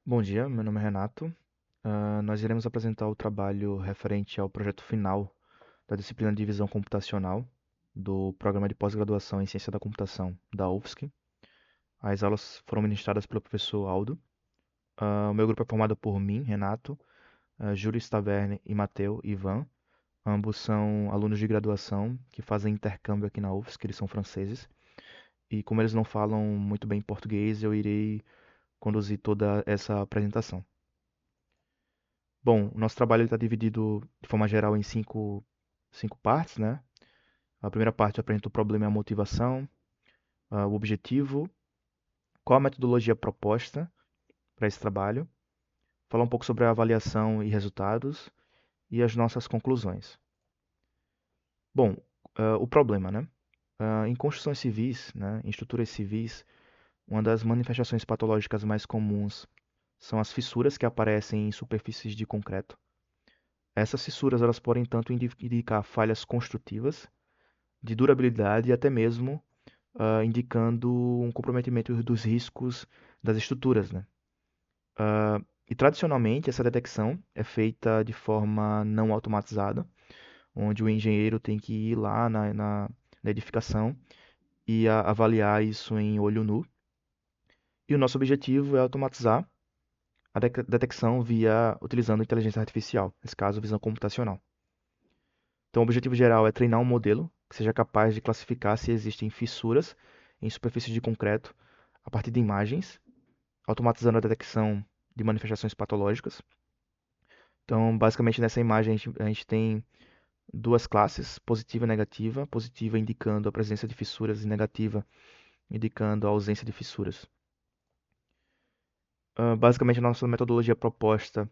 Bom dia, meu nome é Renato. Nós iremos apresentar o trabalho referente ao projeto final da disciplina de Visão Computacional do Programa de Pós-Graduação em Ciência da Computação da UFSC. As aulas foram ministradas pelo professor Aldo. O meu grupo é formado por mim, Renato, Júlio Staverne e Mateu Ivan. Ambos são alunos de graduação que fazem intercâmbio aqui na UFSC, eles são franceses. E como eles não falam muito bem português, eu irei conduzir toda essa apresentação. Bom, o nosso trabalho está dividido de forma geral em cinco partes, né? A primeira parte apresenta o problema e a motivação, o objetivo, qual a metodologia proposta para esse trabalho, falar um pouco sobre a avaliação e resultados e as nossas conclusões. Bom, o problema, né? Em construções civis, né, em estruturas civis, uma das manifestações patológicas mais comuns são as fissuras que aparecem em superfícies de concreto. Essas fissuras elas podem tanto indicar falhas construtivas, de durabilidade e até mesmo indicando um comprometimento dos riscos das estruturas, né? E tradicionalmente essa detecção é feita de forma não automatizada, onde o engenheiro tem que ir lá na edificação e avaliar isso em olho nu. E o nosso objetivo é automatizar a detecção via utilizando inteligência artificial, nesse caso, visão computacional. Então, o objetivo geral é treinar um modelo que seja capaz de classificar se existem fissuras em superfícies de concreto a partir de imagens, automatizando a detecção de manifestações patológicas. Então, basicamente, nessa imagem, a gente tem duas classes, positiva e negativa. Positiva indicando a presença de fissuras e negativa indicando a ausência de fissuras. Basicamente, a nossa metodologia proposta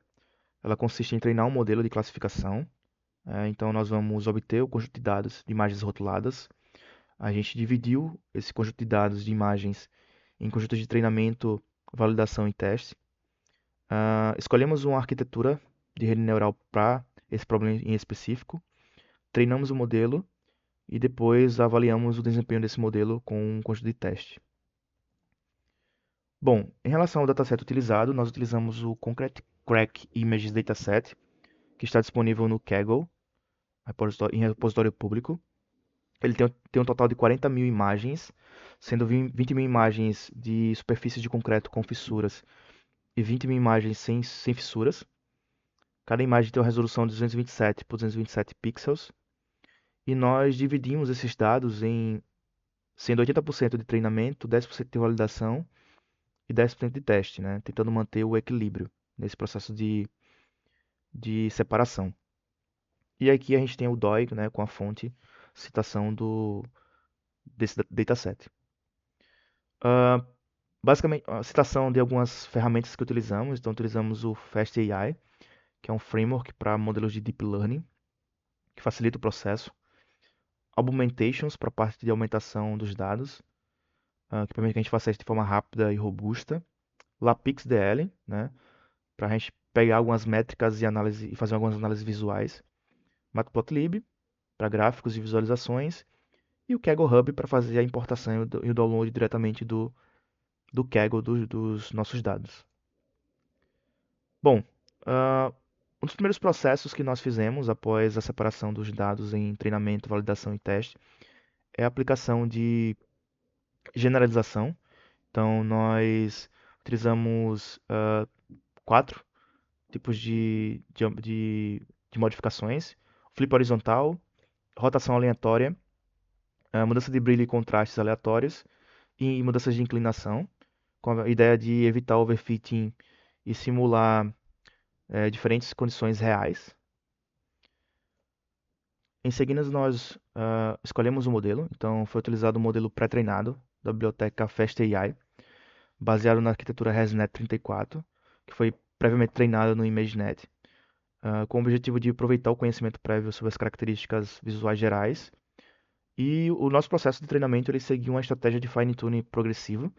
ela consiste em treinar um modelo de classificação. Então, nós vamos obter o conjunto de dados de imagens rotuladas. A gente dividiu esse conjunto de dados de imagens em conjuntos de treinamento, validação e teste. Escolhemos uma arquitetura de rede neural para esse problema em específico, treinamos o modelo e depois avaliamos o desempenho desse modelo com um conjunto de teste. Bom, em relação ao dataset utilizado, nós utilizamos o Concrete Crack Images Dataset, que está disponível no Kaggle, em repositório público. Ele tem um total de 40 mil imagens, sendo 20 mil imagens de superfícies de concreto com fissuras e 20 mil imagens sem fissuras. Cada imagem tem uma resolução de 227 por 227 pixels. E nós dividimos esses dados em sendo 80% de treinamento, 10% de validação e 10% de teste, né? Tentando manter o equilíbrio nesse processo de separação. E aqui a gente tem o DOI, né, com a fonte citação desse dataset. Basicamente, a citação de algumas ferramentas que utilizamos. Então, utilizamos o FastAI, que é um framework para modelos de Deep Learning, que facilita o processo. Augmentations, para a parte de aumentação dos dados, que permite que a gente faça isso de forma rápida e robusta. LapixDL, né, para a gente pegar algumas métricas e fazer algumas análises visuais. Matplotlib, para gráficos e visualizações. E o Kaggle Hub, para fazer a importação e o download diretamente do Kaggle dos nossos dados. Bom, um dos primeiros processos que nós fizemos após a separação dos dados em treinamento, validação e teste é a aplicação de generalização. Então, nós utilizamos quatro tipos de modificações: flip horizontal, rotação aleatória, mudança de brilho e contrastes aleatórios e mudanças de inclinação, com a ideia de evitar overfitting e simular diferentes condições reais. Em seguida, nós escolhemos o modelo. Então, foi utilizado o modelo pré-treinado da biblioteca FastAI, baseado na arquitetura ResNet 34, que foi previamente treinada no ImageNet, com o objetivo de aproveitar o conhecimento prévio sobre as características visuais gerais. E o nosso processo de treinamento ele seguiu uma estratégia de fine-tuning progressivo,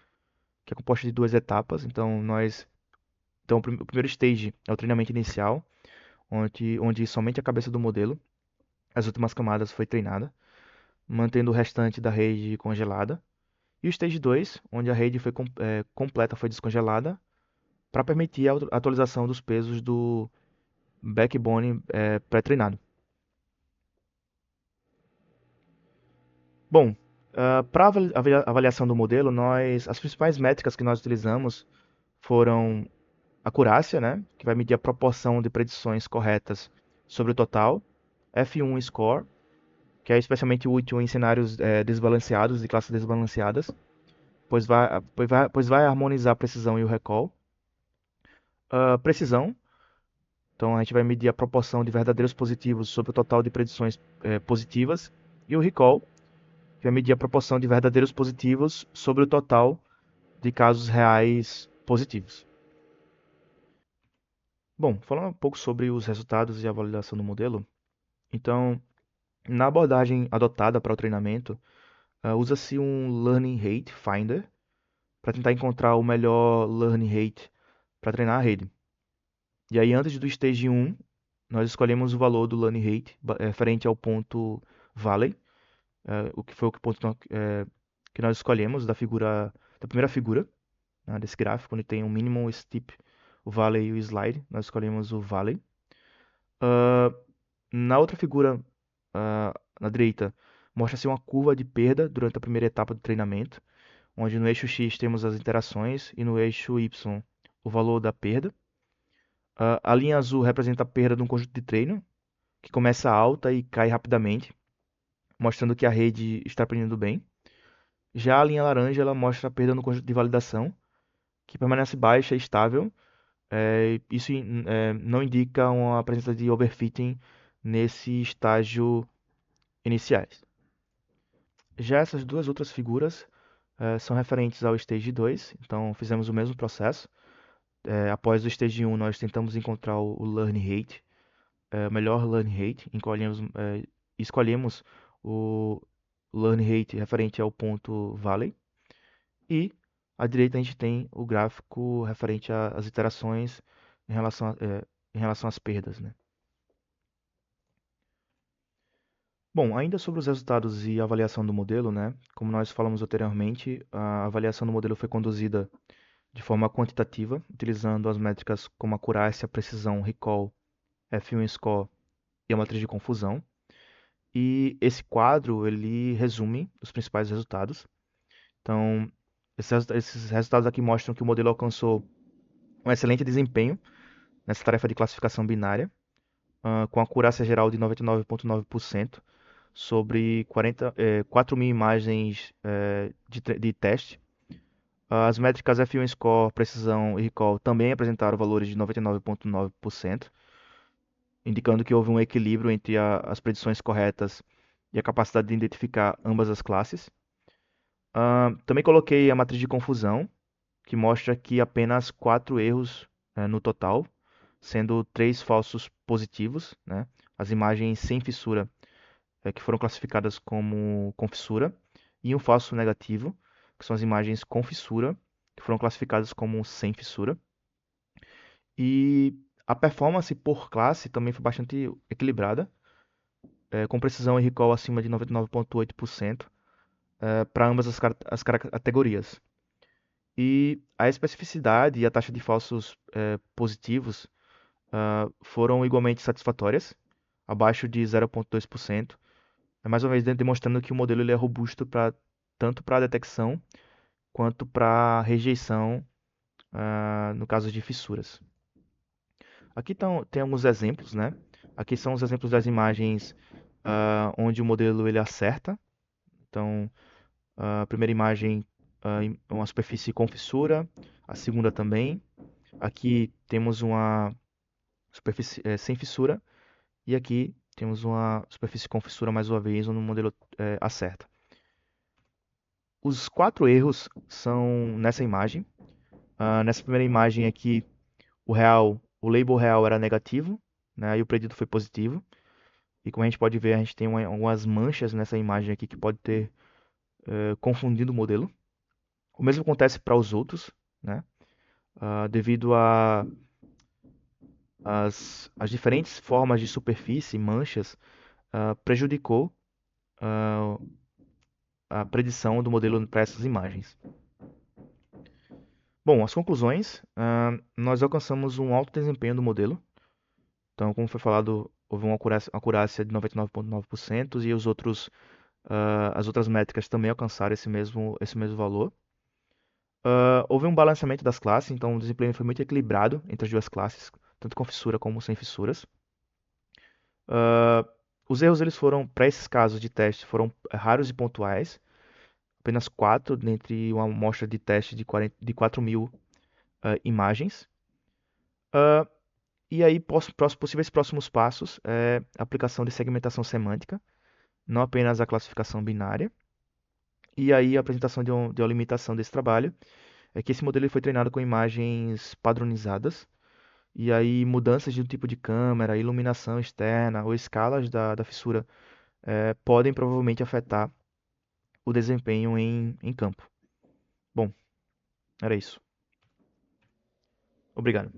que é composta de duas etapas. Então, o primeiro stage é o treinamento inicial, onde somente a cabeça do modelo, as últimas camadas, foi treinada, mantendo o restante da rede congelada. E o stage 2, onde a rede completa foi descongelada, para permitir a atualização dos pesos do backbone pré-treinado. Bom, para avaliação do modelo, as principais métricas que nós utilizamos foram acurácia, né, que vai medir a proporção de predições corretas sobre o total, F1 score, que é especialmente útil em cenários desbalanceados, de classes desbalanceadas, pois vai harmonizar a precisão e o recall. Precisão, então a gente vai medir a proporção de verdadeiros positivos sobre o total de predições positivas. E o recall, que vai medir a proporção de verdadeiros positivos sobre o total de casos reais positivos. Bom, falando um pouco sobre os resultados e a validação do modelo, então, na abordagem adotada para o treinamento, usa-se um Learning Rate Finder para tentar encontrar o melhor Learning Rate para treinar a rede. E aí, antes do Stage 1, nós escolhemos o valor do Learning Rate referente ao ponto Valley, o que foi o ponto que nós escolhemos da primeira figura, né, desse gráfico, onde tem o Minimum, o Steep, o Valley e o Slide. Nós escolhemos o Valley. Na outra figura, na direita, mostra-se uma curva de perda durante a primeira etapa do treinamento, onde no eixo X temos as interações e no eixo Y o valor da perda. A linha azul representa a perda de um conjunto de treino, que começa alta e cai rapidamente, mostrando que a rede está aprendendo bem. Já a linha laranja ela mostra a perda no conjunto de validação, que permanece baixa e estável. Isso não indica uma presença de overfitting nesse estágio iniciais. Já essas duas outras figuras são referentes ao Stage 2, então fizemos o mesmo processo. Após o Stage 1, nós tentamos encontrar o Learn Rate, o melhor Learn Rate, escolhemos o Learn Rate referente ao ponto Valley, e à direita a gente tem o gráfico referente às iterações em relação às perdas, né? Bom, ainda sobre os resultados e avaliação do modelo, né? Como nós falamos anteriormente, a avaliação do modelo foi conduzida de forma quantitativa, utilizando as métricas como acurácia, precisão, recall, F1 score e a matriz de confusão. E esse quadro, ele resume os principais resultados. Então, esses resultados aqui mostram que o modelo alcançou um excelente desempenho nessa tarefa de classificação binária, com acurácia geral de 99,9% sobre 4.000 imagens de teste. As métricas F1 Score, precisão e recall também apresentaram valores de 99,9%, indicando que houve um equilíbrio entre as predições corretas e a capacidade de identificar ambas as classes. Também coloquei a matriz de confusão, que mostra que apenas 4 erros no total, sendo 3 falsos positivos, né? As imagens sem fissura, que foram classificadas como com fissura, e um falso negativo, que são as imagens com fissura, que foram classificadas como sem fissura. E a performance por classe também foi bastante equilibrada, com precisão e recall acima de 99,8% para ambas as categorias. E a especificidade e a taxa de falsos positivos foram igualmente satisfatórias, abaixo de 0,2%, mais uma vez demonstrando que o modelo ele é robusto tanto para a detecção quanto para a rejeição no caso de fissuras. Aqui tem alguns exemplos, né? Aqui são os exemplos das imagens onde o modelo ele acerta. Então, a primeira imagem é uma superfície com fissura, a segunda também. Aqui temos uma superfície sem fissura e aqui temos uma superfície com fissura mais uma vez, onde o modelo acerta. Os 4 erros são nessa imagem. Nessa primeira imagem aqui, o label real era negativo, né, e o predito foi positivo. E como a gente pode ver, a gente tem algumas manchas nessa imagem aqui que pode ter confundido o modelo. O mesmo acontece para os outros, né? Devido às diferentes formas de superfície, manchas, prejudicou a predição do modelo para essas imagens. Bom, as conclusões, nós alcançamos um alto desempenho do modelo. Então, como foi falado, houve uma acurácia de 99,9% e as outras métricas também alcançaram esse mesmo valor. Houve um balanceamento das classes, então o desempenho foi muito equilibrado entre as duas classes, tanto com fissura como sem fissuras. Ah, os erros eles foram, para esses casos de teste, foram raros e pontuais, apenas 4 dentre uma amostra de teste de 4.000 imagens. Ah, e aí, possíveis próximos passos é a aplicação de segmentação semântica, não apenas a classificação binária. E aí, a apresentação de uma limitação desse trabalho é que esse modelo ele foi treinado com imagens padronizadas, e aí mudanças de um tipo de câmera, iluminação externa ou escalas da fissura podem provavelmente afetar o desempenho em campo. Bom, era isso. Obrigado.